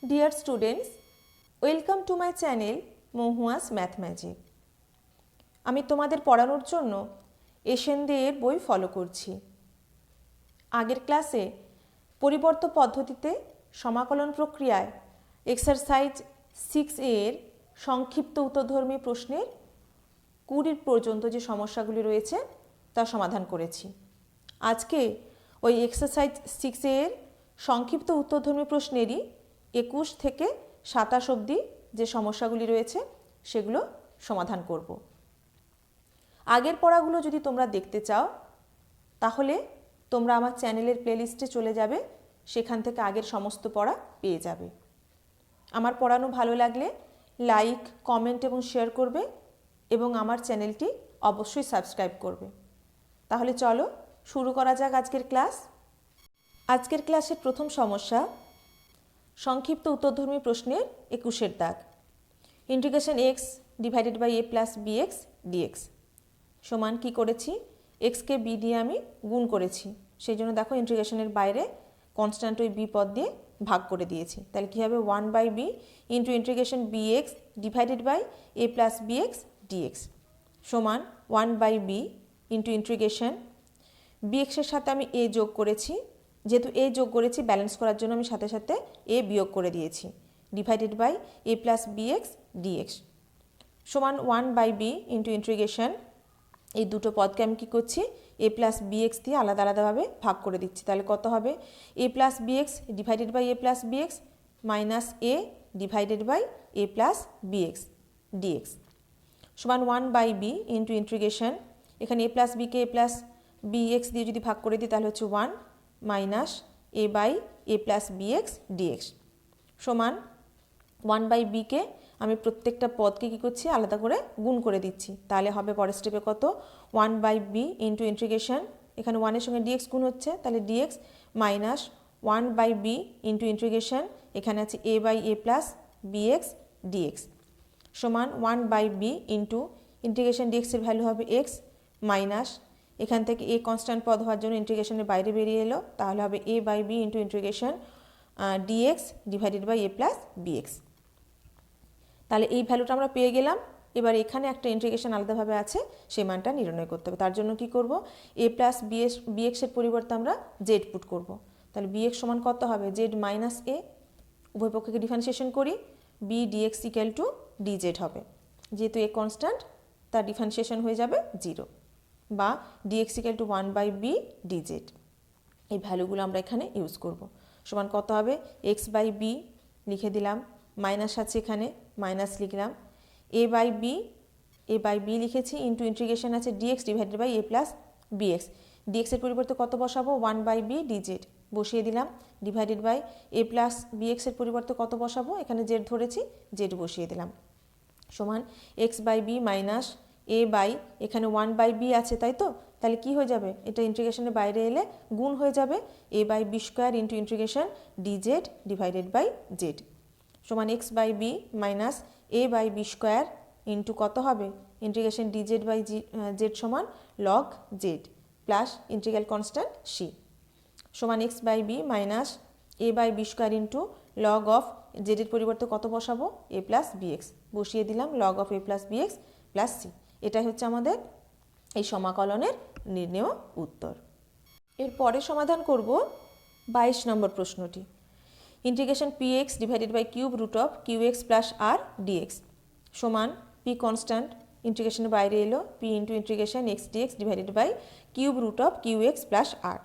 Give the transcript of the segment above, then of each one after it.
Dear students, welcome to my channel Mahua's math magic. আমি তোমাদের পড়ানোর জন্য এশিয়ান এর বই ফলো করছি। আগের ক্লাসে পরিবর্ত পদ্ধতিতে সমাকলন প্রক্রিয়ায় এক্সারসাইজ 6 এর সংক্ষিপ্ত উত্তরধর্মী প্রশ্নের 20 পর্যন্ত যে সমস্যাগুলি রয়েছে তা সমাধান করেছি। আজকে ওই এক্সারসাইজ 6 এর সংক্ষিপ্ত উত্তরধর্মী প্রশ্নেরই 21 থেকে 27 অবধি যে সমস্যাগুলি রয়েছে সেগুলো সমাধান করব। আগের পড়াগুলো যদি তোমরা দেখতে চাও তাহলে তোমরা আমার চ্যানেলের প্লেলিস্টে চলে যাবে, সেখান থেকে আগের সমস্ত পড়া পেয়ে যাবে। আমার পড়ানো ভালো লাগলে লাইক, কমেন্ট এবং শেয়ার করবে এবং আমার চ্যানেলটি অবশ্যই সাবস্ক্রাইব করবে। তাহলে চলো শুরু করা যাক আজকের ক্লাস। আজকের ক্লাসের প্রথম সমস্যা সংক্ষিপ্ত উত্তরধর্মী প্রশ্নের 21 দাগ। Integration x divided by a plus b x dx সমান কী করেছি, এক্সকে বি দিয়ে আমি গুণ করেছি, সেই জন্য দেখো ইন্টিগ্রেশনের বাইরে কনস্ট্যান্ট ওই বি পদ দিয়ে ভাগ করে দিয়েছি। তাহলে কী হবে, 1/b into integration b x divided by a plus b x dx সমান 1/b ইন্টু ইন্টিগ্রেশন বি এক্সের সাথে আমি এ যোগ করেছি, যেহেতু এ যোগ করেছি ব্যালেন্স করার জন্য আমি সাথে সাথে এ বিয়োগ করে দিয়েছি, divided by a plus b x dx সমান 1/b ইন্টু ইন্টিগ্রেশন এই দুটো পদকে আমি কী করছি, এ প্লাস বি এক্স দিয়ে আলাদা আলাদাভাবে ভাগ করে দিচ্ছি। তাহলে কত হবে, a plus b x divided by a plus b x minus a divided by a plus b x dx সমান 1/b ইন্টু ইন্টিগ্রেশন এখানে এ প্লাস বিকে এ প্লাস বি এক্স দিয়ে যদি ভাগ করে দিই তাহলে হচ্ছে 1 minus a by a plus b x dx সমান 1/bকে আমি প্রত্যেকটা পদকে কী করছি, আলাদা করে গুণ করে দিচ্ছি। তাহলে হবে পরের স্টেপে কত, 1/b ইন্টু ইন্টিগ্রেশন এখানে 1-এর সঙ্গে ডিএক্স গুণ হচ্ছে, তাহলে dx minus 1/b into integration এখানে আছে a by a plus b x dx সমান 1/b ইন্টু ইন্টিগ্রেশন ডিএক্সের ভ্যালু হবে এক্স মাইনাস এখান থেকে এ কনস্ট্যান্ট পদ হওয়ার জন্য ইন্টিগ্রেশনের বাইরে বেরিয়ে এলো, তাহলে হবে a by b into integration dx divided by a plus bx. তাহলে এই ভ্যালুটা আমরা পেয়ে গেলাম। এবার এখানে একটা ইন্টিগ্রেশন আলাদাভাবে আছে, সেই মানটা নির্ণয় করতে হবে। তার জন্য কি করব, এ প্লাস বিএক্সের পরিবর্তে আমরা জেড পুট করব। তাহলে বিএক্স সমান কত হবে, জেড মাইনাস এ, উভয় পক্ষকে ডিফারেন্সিয়েশন করি, b dx equal to dz হবে। যেহেতু এ কনস্ট্যান্ট তার ডিফারেন্সিয়েশন হয়ে যাবে 0 বা dx equal two 1/b DZ. এই ভ্যালুগুলো আমরা এখানে ইউজ করব। সমান কত হবে, এক্স বাই বি লিখে দিলাম, মাইনাস আছে এখানে মাইনাস লিখলাম, এ বাই বি লিখেছি ইন্টু ইন্টিগ্রেশন আছে dx divided by a plus bx. ডিএক্সের পরিবর্তে কত বসাবো, 1/b ডিজেড বসিয়ে দিলাম, ডিভাইডেড বাই এ প্লাস বিএক্সের পরিবর্তে কত বসাবো, এখানে জেড ধরেছি জেড বসিয়ে দিলাম সমান x by b minus a by এখানে 1/b আছে তাই তো, তাহলে কি হয়ে যাবে, এটা ইন্টিগ্রেশনের বাইরে এলে গুণ হয়ে যাবে, a by b square into integration dz divided by z সমান x by b minus a by b square into কত হবে, ইন্টিগ্রেশন ডিজেড বাই জেড সমান log z plus integral constant c সমান x by b minus a by b square into log of জেডের পরিবর্তে কত বসাবো, a plus bx বসিয়ে দিলাম, log of a plus bx plus c. এটাই হচ্ছে আমাদের এই সমাকলনের নির্ণেয় উত্তর। এরপরে সমাধান করব 22 নম্বর প্রশ্নটি। Integration p x divided by cube root of q x plus r dx সমান পি কনস্ট্যান্ট ইন্টিগ্রেশনের বাইরে এলো, p into integration x dx divided by cube root of q x plus r.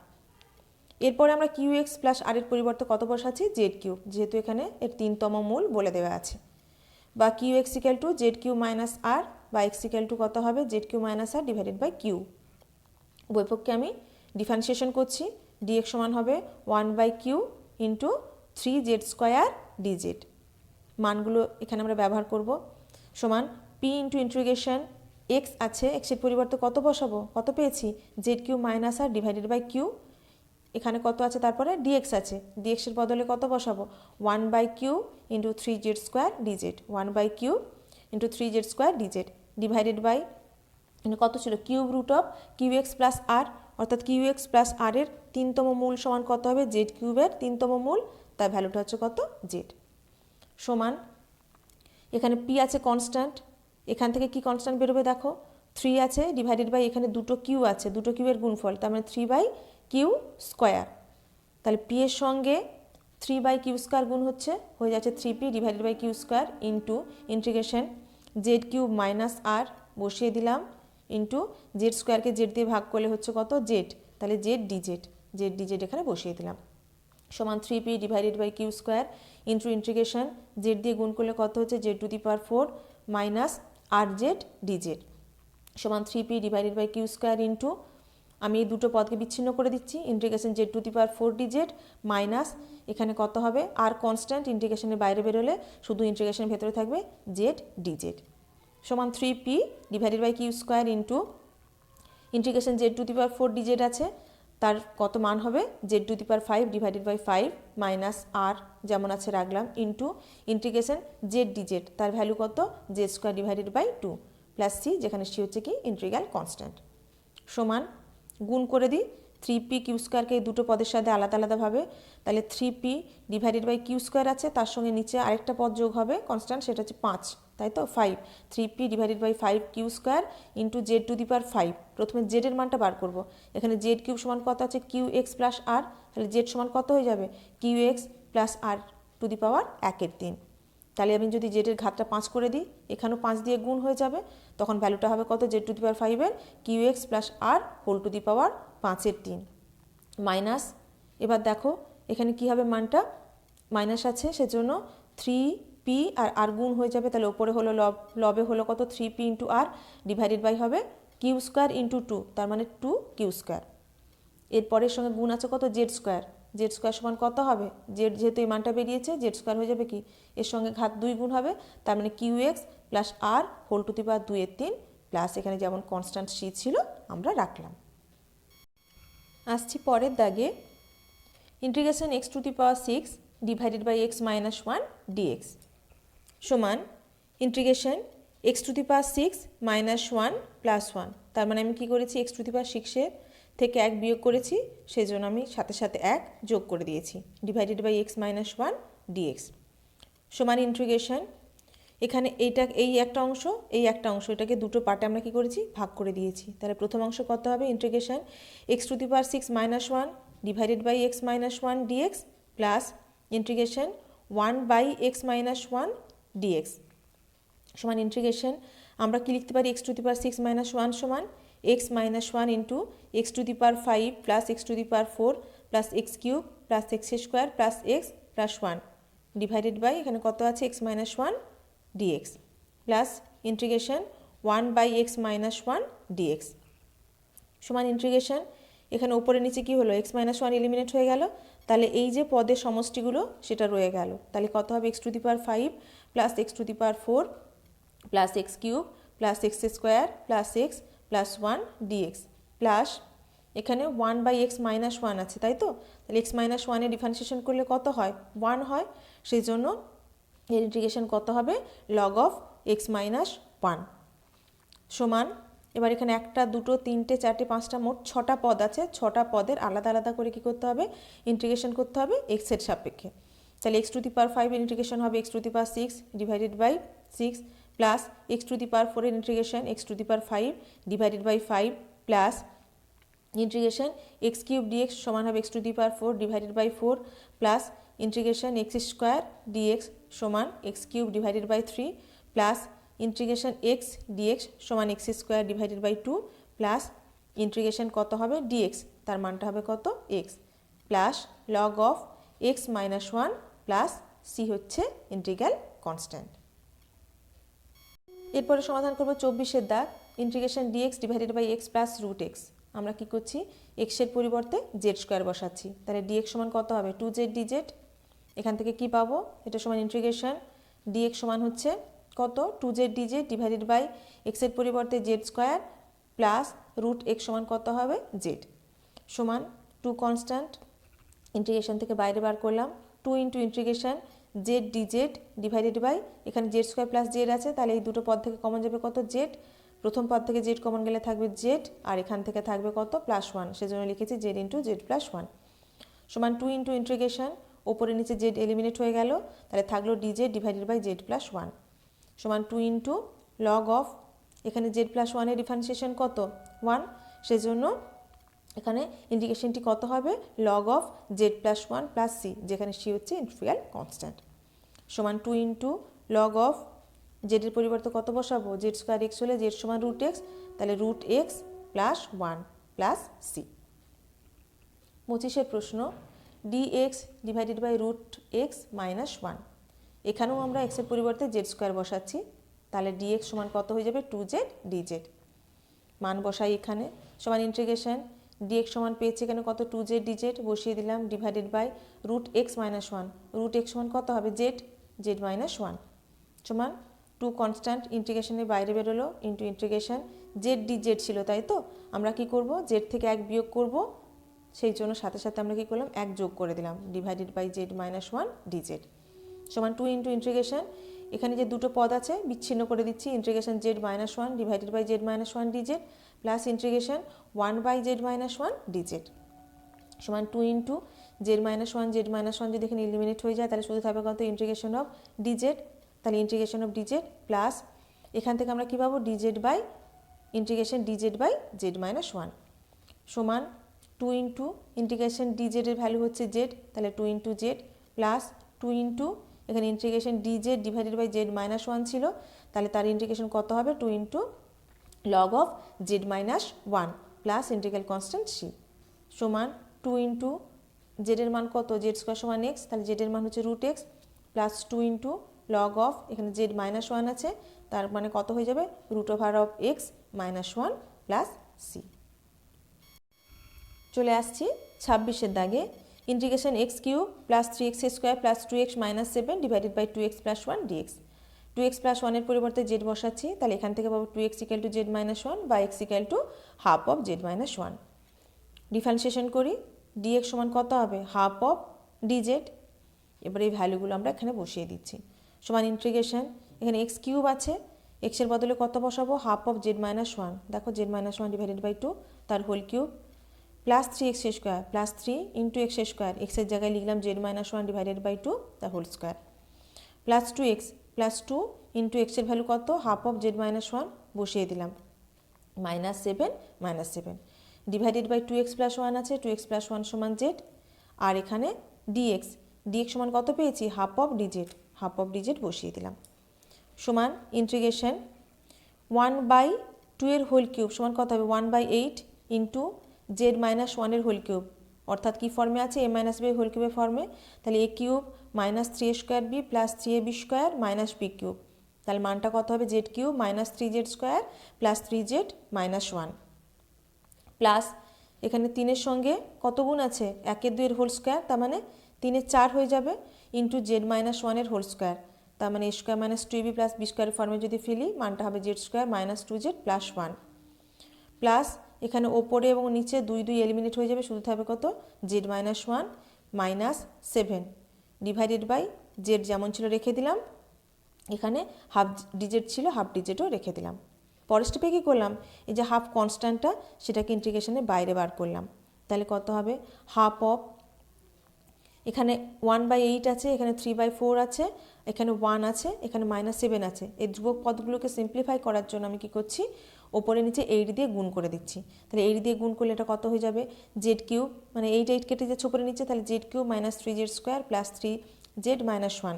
এরপরে আমরা কিউ এক্স প্লাস আর এর পরিবর্তে কত বসাচ্ছি, জেড কিউব, যেহেতু এখানে এর 3তম মূল বলে দেওয়া আছে, বা q x equal to z q minus r বা এক্স ইকুয়াল টু কত হবে, z q minus r divided by q. উভয়পক্ষে আমি ডিফারেন্সিয়েশন করছি, ডিএক্স সমান হবে 1/কিউ ইন্টু 3z স্কোয়ার ডিজেড। মানগুলো এখানে আমরা ব্যবহার করব, সমান পি ইন্টু ইন্টিগ্রেশন এক্স আছে, এক্সের পরিবর্তে কত বসাবো, কত পেয়েছি, z q minus r divided by q, এখানে কত আছে তারপরে ডিএক্স আছে, ডিএক্সের বদলে কত বসাবো, 1/কিউ ইন্টু 3z স্কোয়ার ডিজেড, 1/কিউ into 3z square dz divided by কত ছিল, cube root of q x plus r, অর্থাৎ কিউ এক্স প্লাস আর এর 3তম মূল সমান কত হবে, জেড কিউবের 3তম মূল, তার ভ্যালুটা হচ্ছে কত, জেড। সমান এখানে পি আছে কনস্ট্যান্ট, এখান থেকে কি কনস্ট্যান্ট বেরোবে দেখো 3 আছে ডিভাইডেড বাই এখানে দুটো কিউ আছে, দুটো কিউয়ের গুণফল, তার মানে 3/কিউ স্কোয়ার। তাহলে পি এর সঙ্গে 3/কিউ স্কোয়ার গুণ হচ্ছে, হয়ে যাচ্ছে 3p divided by q square into integration z cube minus r বসিয়ে দিলাম ইন্টু জেড স্কোয়ারকে জেড দিয়ে ভাগ করলে হচ্ছে কত জেড, তাহলে জেড ডিজেড এখানে বসিয়ে দিলাম সমান 3p divided by q square into integration z দিয়ে গুণ করলে কত হচ্ছে z⁴ মাইনাস আর জেড ডিজেড সমান 3p divided by q square into আমি এই দুটো পদকে বিচ্ছিন্ন করে দিচ্ছি ইন্টিগ্রেশন z⁴ ডিজেড মাইনাস এখানে কত হবে আর কনস্ট্যান্ট ইন্টিগ্রেশনের বাইরে বেরোলে শুধু ইন্টিগ্রেশনের ভেতরে থাকবে জেড ডিজেড সমান 3p divided by q square into integration z⁴ dz আছে তার কত মান হবে z⁵ ডিভাইডেড বাই 5 মাইনাস আর যেমন আছে রাখলাম ইন্টু ইন্টিগ্রেশন জেড ডিজেড তার ভ্যালু কত z square divided by 2 plus c যেখানে সি হচ্ছে কি ইন্টিগ্রাল কনস্ট্যান্ট সমান গুণ করে দিই 3p কিউ স্কোয়ারকে এই দুটো পদের সাথে আলাদা আলাদাভাবে, তাহলে 3p divided by q square আছে তার সঙ্গে নিচে আরেকটা পদ যোগ হবে কনস্ট্যান্ট সেটা হচ্ছে 5 তাই তো 5 3p divided by 5 q square into z⁵ প্রথমে জেড এর মানটা বার করব, এখানে জেড কিউব সমান কত আছে কিউ এক্স প্লাস আর, তাহলে জেড সমান কত হয়ে যাবে q x plus r to the power 1/3 তাহলে আমি যদি জেডের ঘাতটা 5 করে দিই এখানেও 5 দিয়ে গুণ হয়ে যাবে তখন ভ্যালুটা হবে কত z⁵ এর q x plus r whole to the power 5/3 minus এবার দেখো এখানে কি হবে মানটা মাইনাস আছে সেজন্য 3p আর গুণ হয়ে যাবে তাহলে ওপরে হলো লবে হলো কত 3p into r divided by হবে কিউ স্কোয়ার ইন্টু 2 তার মানে 2 কিউ স্কোয়ার এরপরের সঙ্গে গুণ আছে কত জেড স্কোয়ার সমান কত হবে জেড যেহেতু এই মানটা বেরিয়েছে জেড স্কোয়ার হয়ে যাবে কি এর সঙ্গে ঘাত 2 গুণ হবে তার মানে q x plus r whole to the power 2/3 plus এখানে যেমন কনস্ট্যান্ট সি ছিল আমরা রাখলাম। আসছি পরের দাগে integration x to the power 6 divided by x minus 1 dx সমান integration x to the power 6 minus 1 plus 1 তার মানে আমি কি করেছি x টু দি পাওয়ার 6 থেকে 1 বিয়োগ করেছি সেই জন্য আমি সাথে সাথে 1 যোগ করে দিয়েছি divided by x minus 1 dx সমান ইন্টিগ্রেশন এখানে এই একটা অংশ এটাকে দুটো পার্টে আমরা কি করেছি ভাগ করে দিয়েছি তাহলে প্রথম অংশ কত হবে integration x to the power 6 minus 1 divided by x minus 1 dx plus integration 1 by x minus 1 dx সমান ইন্টিগ্রেশন আমরা কি লিখতে পারি x to the power 6 minus 1 সমান x minus 1 into x to the power 5 plus x to the power 4 plus x cube plus x square plus x plus 1 divided by এখানে কত আছে x minus 1 dx plus integration 1 by x minus 1 dx সমান integration এখানে উপরে নিচে কি হলো x minus 1 eliminate হয়ে গেল তাহলে এই যে পদের সমষ্টিগুলো সেটা রয়ে গেল তাহলে কত হবে x to the power 5 plus x to the power 4 plus x cube plus x square plus x plus 1 dx plus এখানে 1 বাই x মাইনাস 1 আছে তাই তো তাহলে x মাইনাস 1 এর ডিফারেন্সিয়েশন করলে কত হয় 1 হয় সেই জন্য এর ইন্টিগ্রেশন কত হবে লগ অফ x মাইনাস 1 সমান এবার এখানে একটা দুটো তিনটে চারটে পাঁচটা মোট 6টা পদ আছে 6টা পদের আলাদা আলাদা করে কি করতে হবে ইন্টিগ্রেশন করতে হবে x এর সাপেক্ষে তাহলে x টু দি পাওয়ার 5 এর ইন্টিগ্রেশন হবে x to the power 6 divided by 6 plus x to the power 4 এর integration x to the power 5 divided by 5 plus integration x cube dx সমান হবে x to the power 4 divided by 4 plus integration x square dx সমান x cube divided by 3 plus integration x dx সমান x square divided by 2 plus integration কত হবে dx তার মানটা হবে কত x plus log of x minus 1 plus c হচ্ছে integral constant এরপরে সমাধান করব 24 দাগ integration dx divided by x plus root x আমরা কি করছি x এর পরিবর্তে z স্কোয়ার বসাচ্ছি তাহলে dx সমান কত হবে 2z dz এখান থেকে কি পাবো এটা সমান ইন্টিগ্রেশন dx সমান হচ্ছে কত 2z dz divided by x এর পরিবর্তে z square plus root x সমান কত হবে z সমান 2 কনস্ট্যান্ট ইন্টিগ্রেশন থেকে বাইরে বার করলাম 2 into integration z dz divided by এখানে z স্কোয়ার প্লাস z আছে তাহলে এই দুটো পদ থেকে কমন যাবে কত z প্রথম পদ থেকে z কমন গেলে থাকবে z আর এখান থেকে থাকবে কত প্লাস 1 সেজন্য লিখেছি z ইন্টু z প্লাস 1 সমান 2 ইন্টু ইন্টিগ্রেশন ওপরে নিচে জেড এলিমিনেট হয়ে গেল, তাহলে থাকলো dz divided by z plus one সমান 2 ইন্টু লগ অফ, এখানে জেড প্লাস ওয়ানের ডিফারেন্সিয়েশন কত 1, সেজন্য এখানে ইন্টিগ্রেশনটি কত হবে log of z plus one plus c, যেখানে সি হচ্ছে ইন্টিগ্রাল কনস্ট্যান্ট, সমান 2 ইন্টু লগ অফ জেডের পরিবর্তে কত বসাবো জেড স্কোয়ার এক্স হলে জেড সমান রুট এক্স, তাহলে root x plus one plus c. 25 প্রশ্ন dx divided by root x minus one, এখানেও আমরা এক্সের পরিবর্তে জেড স্কোয়ার বসাচ্ছি, তাহলে dx সমান কত হয়ে যাবে 2z dz, মান বসাই এখানে, সমান ইন্টিগ্রেশন dx সমান পেয়েছি এখানে কত 2z dz বসিয়ে দিলাম divided by root x minus one, root x সমান কত হবে z মাইনাস ওয়ান সমান 2 কনস্ট্যান্ট ইন্টিগ্রেশনের বাইরে বেরোলো ইন্টু ইন্টিগ্রেশন জেড ডিজেড ছিল, তাই তো আমরা কি করব জেড থেকে 1 বিয়োগ করব, সেই জন্য সাথে সাথে আমরা কি করলাম 1 যোগ করে দিলাম divided by z minus one dz সমান 2 ইন্টু ইন্টিগ্রেশন, এখানে যে দুটো পদ আছে বিচ্ছিন্ন করে দিচ্ছি, integration z minus one divided by z minus one dz plus integration 1 by z minus one dz সমান 2 ইন্টু জেড মাইনাস ওয়ান যদি এখানে এলিমিনেট হয়ে যায় তাহলে শুধু থাকবে কত ইন্টিগ্রেশন অফ ডিজেড, তাহলে ইন্টিগ্রেশন অফ ডিজেড প্লাস এখান থেকে আমরা কী পাবো DZ by integration dz by z minus one সমান 2 ইন্টু ইন্টিগ্রেশন ডিজেডের ভ্যালু হচ্ছে জেড, তাহলে 2 ইন্টু জেড প্লাস 2 ইন্টু এখানে integration dz divided by z minus one ছিল, তাহলে তার ইন্টিগ্রেশন কত হবে 2 into log of z minus one plus integral constant c সমান 2 ইন্টু জেডের মান কত জেড স্কোয়ার সমান এক্স, তাহলে জেডের মান হচ্ছে root x plus 2 into log of এখানে জেড মাইনাস ওয়ান আছে, তার মানে কত হয়ে যাবে root over of x minus one plus c. চলে আসছি 26 দাগে, integration x cube plus 3x square plus 2x minus 7 divided by 2x plus 1 dx, 2x plus ওয়ানের পরিবর্তে জেড বসাচ্ছি, তাহলে এখান থেকে পাবো 2x equal to z minus one বা x equal to half of z minus one, differentiation করি dx সমান কত হবে হাফ অফ ডিজেড, এবার এই ভ্যালুগুলো আমরা এখানে বসিয়ে দিচ্ছি, সমান ইন্টিগ্রেশন এখানে এক্স কিউব আছে, এক্সের বদলে কত বসাবো half of z minus one, দেখো z minus one divided by 2 তার whole cube plus 3x square plus 3 into x square, এক্সের জায়গায় লিখলাম z minus one divided by 2 তার whole square plus 2x plus 2 into এক্সের ভ্যালু কত half of z minus one বসিয়ে দিলাম minus 7 divided by 2x plus one আছে, 2x plus one সমান জেড, আর এখানে dx সমান কত পেয়েছি হাফ অফ ডিজেড বসিয়ে দিলাম সমান ইন্টিগ্রেশন 1 বাই 2 এর হোল কিউব সমান কত হবে 1 বাই 8 ইন্টু জেড মাইনাস ওয়ানের হোল কিউব, অর্থাৎ কী ফর্মে আছে এ মাইনাস বি হোল কিউবের ফর্মে, তাহলে a cube minus 3a square b plus 3ab square minus b cube, তাহলে মানটা কত হবে z cube minus 3z square plus 3z minus one plus এখানে 3-এর সঙ্গে কত গুণ আছে 1-এর 2-এর হোল স্কোয়ার, তার মানে 3-এর 4 হয়ে যাবে ইন্টু জেড মাইনাস ওয়ানের হোল স্কোয়ার, তার মানে a square minus 2ab plus b স্কোয়ারের ফর্মে যদি ফেলি মানটা হবে z square minus 2z plus 1 plus এখানে ওপরে এবং নিচে 2 এলিমিনেট হয়ে যাবে, শুধু থাকবে কত z minus one minus 7 divided by z যেমন ছিল রেখে দিলাম, এখানে হাফ ডিজেড ছিল হাফ ডিজেডও রেখে দিলাম। পরের স্টেপে কী করলাম এই যে হাফ কনস্ট্যান্টটা সেটাকে ইন্টিগ্রেশনের বাইরে বার করলাম, তাহলে কত হবে হাফ অফ এখানে 1/8 আছে, এখানে 3/4 আছে, এখানে 1 আছে, এখানে -7 আছে, এই ধ্রুবক পদগুলোকে সিম্পলিফাই করার জন্য আমি কি করছি ওপরে নিচে 8 দিয়ে গুণ করে দিচ্ছি, তাহলে 8 দিয়ে গুণ করলে এটা কত হয়ে যাবে জেড কিউব, মানে 8 কেটে যাচ্ছে ওপরে নিচে, তাহলে Z cube minus 3z square plus 3z minus 1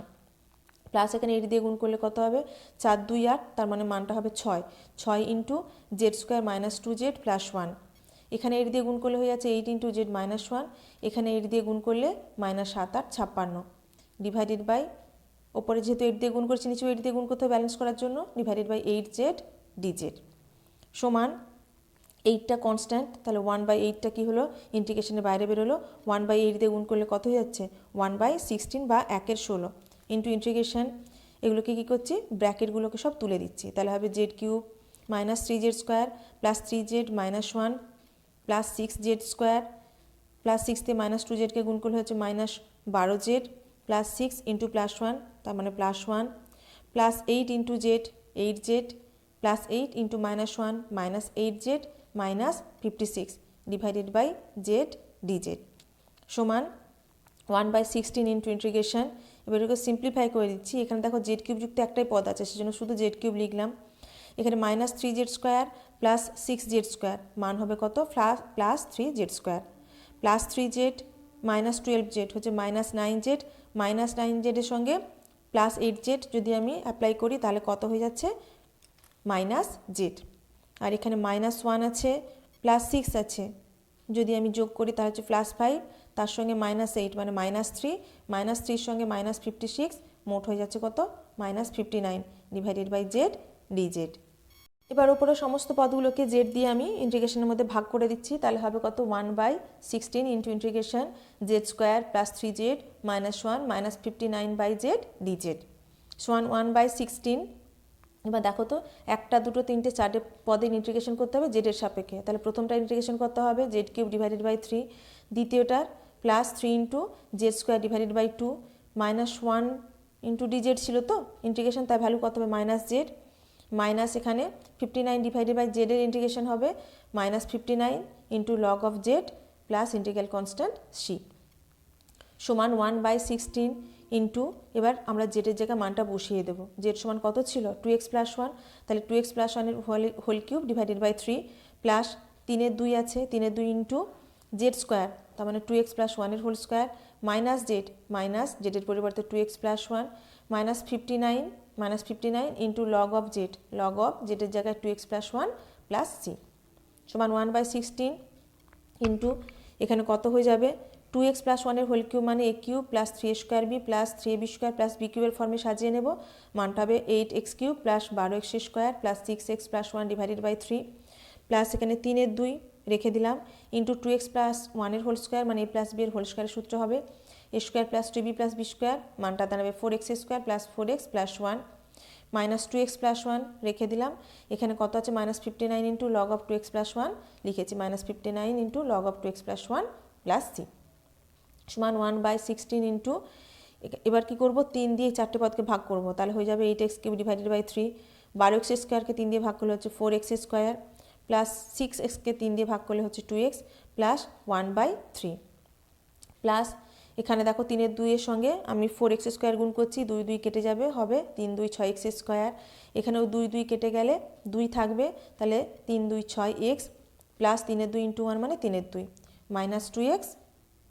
plus এখানে 8 দিয়ে গুণ করলে কত হবে 4 2 8, তার মানে মানটা হবে 6 into z square minus 2z plus 1, এখানে 8 দিয়ে গুণ করলে হয়ে যাচ্ছে 8 ইন্টু জেড মাইনাস 1, এখানে 8 দিয়ে গুণ করলে মাইনাস 7 8 56 ডিভাইডেড বাই ওপরে যেহেতু 8 দিয়ে গুণ করছি নিচেও 8 দিয়ে গুণ করতে হবে ব্যালেন্স করার জন্য, ডিভাইডেড বাই 8z ডিজেড সমান 8টা কনস্ট্যান্ট, তাহলে 1/8টা কী হলো ইন্টিগ্রেশনের বাইরে বেরোলো, 1/8 দিয়ে গুণ করলে কত হয়ে যাচ্ছে 1/16 বা 1/16 ইন্টু ইন্টিগ্রেশন এগুলোকে কী করছি ব্র্যাকেটগুলোকে সব তুলে দিচ্ছি, তাহলে হবে z cube minus 3z square plus 3z minus 1 plus 6z square plus 6 দিয়ে মাইনাস 2zকে গুণ করলে হচ্ছে minus 12z plus 6 into plus 1, তার মানে plus 1 plus 8 into z 8z plus 8 into minus 1 minus 8z minus 56 divided by z dz সমান 1/16 into integration, এবার এটাকে simplify করে দিচ্ছি। এখানে দেখো জেড কিউব যুক্ত একটাই পদ আছে, সেজন্য শুধু জেড কিউব লিখলাম। এখানে -3z square plus 6z square মান হবে কত, plus 3z square, plus 3z minus 12z হচ্ছে -9z, -9z এর সঙ্গে প্লাস 8z যদি আমি অ্যাপ্লাই করি তাহলে কত হয়ে যাচ্ছে, -z। আর এখানে -1 আছে, +6 আছে, যদি আমি যোগ করি তাহলে হচ্ছে +5, তার সঙ্গে -8 মানে -3, -3 সঙ্গে -56, মোট হয়ে যাচ্ছে কত, -59 ডিভাইডেড বাই জেড ডিজেড। এবার উপরে সমস্ত পদগুলোকে জেড দিয়ে আমি ইন্টিগ্রেশনের মধ্যে ভাগ করে দিচ্ছি, তাহলে হবে কত, 1/16 into integration z square plus 3z -1 -59 by z dz সমান 1/16। এবার দেখো তো, 1 2 3 4 পদের ইন্টিগ্রেশন করতে হবে জেডের সাপেক্ষে, তাহলে প্রথমটা ইন্টিগ্রেশন করতে হবে জেড কিউব ডিভাইডেড বাই 3, দ্বিতীয়টার plus 3 into z square divided by 2, -1 into dz ছিল তো ইন্টিগ্রেশন, তার ভ্যালু কত হবে, -z, মাইনাস এখানে 59 ডিভাইডেড বাই জেডের ইন্টিগ্রেশন হবে -59 into log of z plus integral constant c সমান 1/16 ইন্টু, এবার আমরা জেডের জায়গায় মানটা বসিয়ে দেবো। জেড সমান কত ছিল, 2x + 1, তাহলে 2x + 1 এর whole cube divided by 3 plus 3 2 আছে, 3 2 ইন্টু জেড স্কোয়ার, তার মানে 2x + 1 এর হোল স্কোয়ার, মাইনাস জেডের পরিবর্তে 2x + 1 -59 ইন্টু লগ অফ জেডের জায়গায় 2x + 1 প্লাস সি সমান 1/16 ইন্টু, এখানে কত হয়ে যাবে, 2x + 1 এর হোল কিউব মানে a cube plus 3a² b plus 3ab² plus b কিউবের ফর্মে সাজিয়ে নেব, মানটা হবে 8x cube plus 12x² plus 6x + 1 divided by 3 plus এখানে 3 2 রেখে দিলাম ইন্টু 2x + 1 এর হোল স্কোয়ার মানে a প্লাস b এর হোল স্কোয়ারের সূত্র হবে a² plus 2b plus b², মানটা দাঁড়াবে 4x² plus 4x plus 1 minus 2x + 1 রেখে দিলাম, এখানে কত আছে, -59 ইন্টু লগ অফ 2x + 1 লিখেছি, -59 into log of 2x + 1 plus c সমান 1/16 ইন্টু, এবার কি করব, 3 দিয়ে 4টে পদকে ভাগ করব, তাহলে হয়ে যাবে 8x cube divided by 3, 12x² 3 দিয়ে ভাগ করলে হচ্ছে 4x² প্লাস 6x 3 দিয়ে ভাগ করলে হচ্ছে 2x প্লাস 1/3 প্লাস এখানে দেখো 3 2 এর সঙ্গে আমি 4x² গুণ করছি, 2 2 কেটে যাবে, হবে 3 2 6x², এখানেও 2 2 কেটে গেলে 2 থাকবে, তাহলে 3 2 6x প্লাস 3 2 ইন্টু 1 মানে 3 2 মাইনাস 2x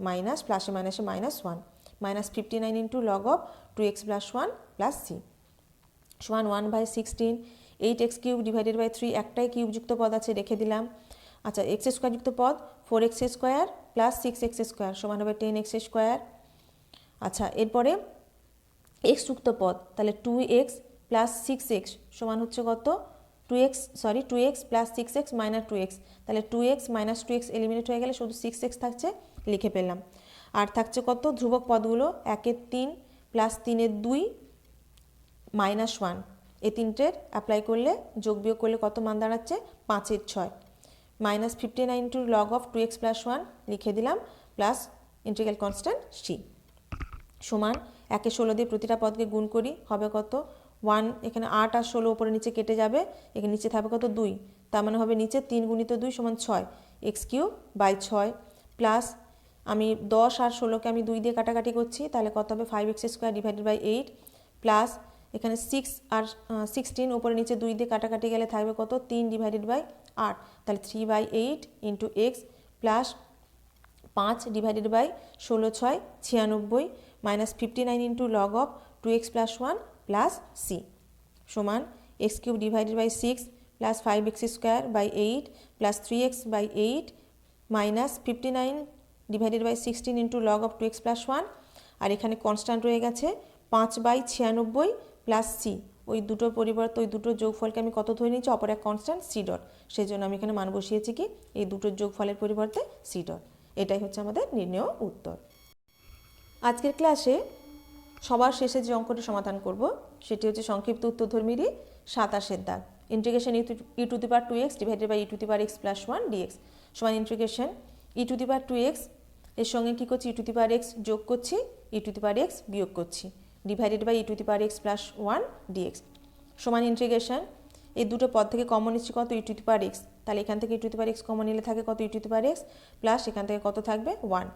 মাইনাস প্লাসে মাইনাসে -1 -59 into log of 2x + 1 plus c সমান 1/16, 8x কিউব ডিভাইডেড বাই 3, একটাই কিউবযুক্ত পদ আছে রেখে দিলাম। আচ্ছা, x² যুক্ত পদ 4x² প্লাস 6x² সমান হবে 10x²। আচ্ছা, এরপরে x যুক্ত পদ, তাহলে 2x প্লাস 6x সমান হচ্ছে কত, 2x plus 6x minus 2x, তাহলে 2x মাইনাস 2x এলিমিনেট হয়ে গেলে শুধু 6x থাকছে, লিখে পেলাম। আর থাকছে কত, ধ্রুবক পদগুলো 1 এর 3 প্লাস 3 এর 2 -1, এই তিনটের অ্যাপ্লাই করলে যোগ বিয়োগ করলে কত মান দাঁড়াচ্ছে, 5 এর 6 -59 ইন্টু লগ অফ 2x + 1 লিখে দিলাম প্লাস ইন্টিগ্রাল কনস্ট্যান্ট সি সমান 1 এ 16 দিয়ে প্রতিটা পদকে গুণ করি, হবে কত 1, এখানে 8 আর 16 উপরে নিচে কেটে যাবে, এখানে নিচে থাকবে কত 2, তার মানে হবে নিচে 3 গুণিত 2 সমান 6, x³ / 6 প্লাস আমি 10 আর 16কে আমি 2 দিয়ে কাটাকাটি করছি, তাহলে কত হবে 5x² ডিভাইডেড বাই 8 প্লাস এখানে 6 আর 16 উপরে নিচে 2 দিয়ে কাটাকাটি গেলে থাকবে কত, 3 ডিভাইডেড বাই 8, তাহলে 3/8 into x plus 5 divided by 16 6 96 -59 into log of 2x + 1 plus c সমান x³ divided by 6 plus 5x² by 8 plus 3x by 8 -59 divided by 16 into log of 2x + 1, আর এখানে কনস্ট্যান্ট রয়ে গেছে 5/96 প্লাস সি, ওই দুটোর পরিবর্তে ওই দুটোর যোগফলকে আমি কত ধরে নিয়েছি, অপর এক কনস্ট্যান্ট সি ডট, সেই জন্য আমি এখানে মান বসিয়েছি কি, এই দুটোর যোগফলের পরিবর্তে সি ডট। এটাই হচ্ছে আমাদের নির্ণেয় উত্তর। আজকের ক্লাসে সবার শেষে যে অঙ্কটি সমাধান করব সেটি হচ্ছে সংক্ষিপ্ত উত্তরধর্মীরই 27 দাগ, integration e⁴2x divided by e⁴x + 1 dx সমান ইন্টিগ্রেশন e⁴2x এর সঙ্গে কী করছি, e⁴x যোগ করছি, e⁴x বিয়োগ করছি, ডিভাইডেড বাই e⁴x + 1 dx সমান ইন্টিগ্রেশন, এই দুটো পদ থেকে কমন নিচ্ছি কত, e⁴x, তাহলে এখান থেকে e⁴x কমন নিলে থাকে কত, e⁴x প্লাস এখান থেকে কত থাকবে 1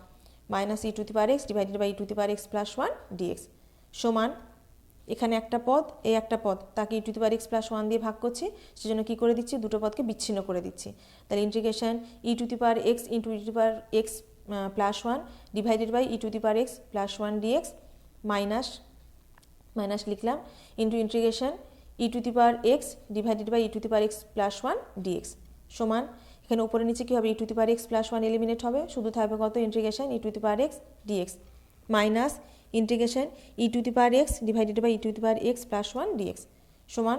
minus e to the power x divided by e to the power x plus one dx সমান এখানে একটা পদ এই একটা পদ তাকে e to the power x plus one দিয়ে ভাগ করছি, সেজন্য কী করে দিচ্ছি, দুটো পদকে বিচ্ছিন্ন করে দিচ্ছি। তাহলে integration e to the power x into e to the power x plus one divided by e to the power x plus one dx minus লিখলাম into integration e to the power x divided by e to the power x plus one dx সমান এখানে উপরে নিচে কী হবে, e to the power x plus one eliminate হবে, শুধু থাকবে কত integration e to the power x dx minus integration e to the power x divided by e to the power x plus one dx সমান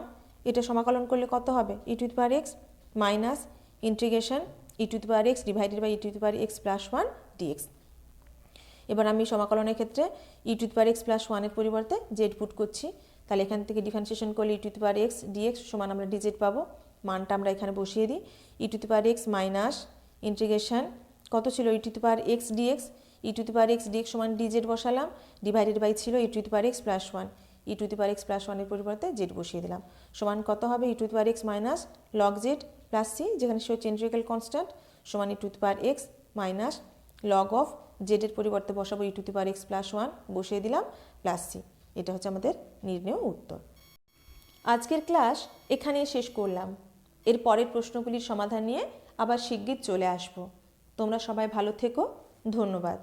এটা সমাকলন করলে কত হবে, e to the power x minus integration e to the power x divided by e to the power x plus one dx. এবার আমি সমাকলনের ক্ষেত্রে e to the power x plus ওয়ানের পরিবর্তে জেড পুট করছি, তাহলে এখান থেকে ডিফারেন্সিয়েশন করলে e to the power x dx সমান আমরা ডিজেড পাবো, মানটা আমরা এখানে বসিয়ে দিই e to the power x minus integration কত ছিল e to the power x dx e to the power x dx সমান ডিজেড বসালাম ডিভাইডেড বাই ছিল e to the power x plus one e to the power x plus ওয়ানের পরিবর্তে z বসিয়ে দিলাম সমান কত হবে e to the power x minus log z plus c যেখানে সে চেন্ট্রিক্যাল কনস্ট্যান্ট সমান e to the power x minus log of জেডের পরিবর্তে বসাবো e to the power x plus one বসিয়ে দিলাম প্লাস সি। এটা হচ্ছে আমাদের নির্ণেয় উত্তর। আজকের ক্লাস এখানেই শেষ করলাম। এর পরের প্রশ্নগুলির সমাধান নিয়ে আবার শিগগির চলে আসব। তোমরা সবাই ভালো থেকো, ধন্যবাদ।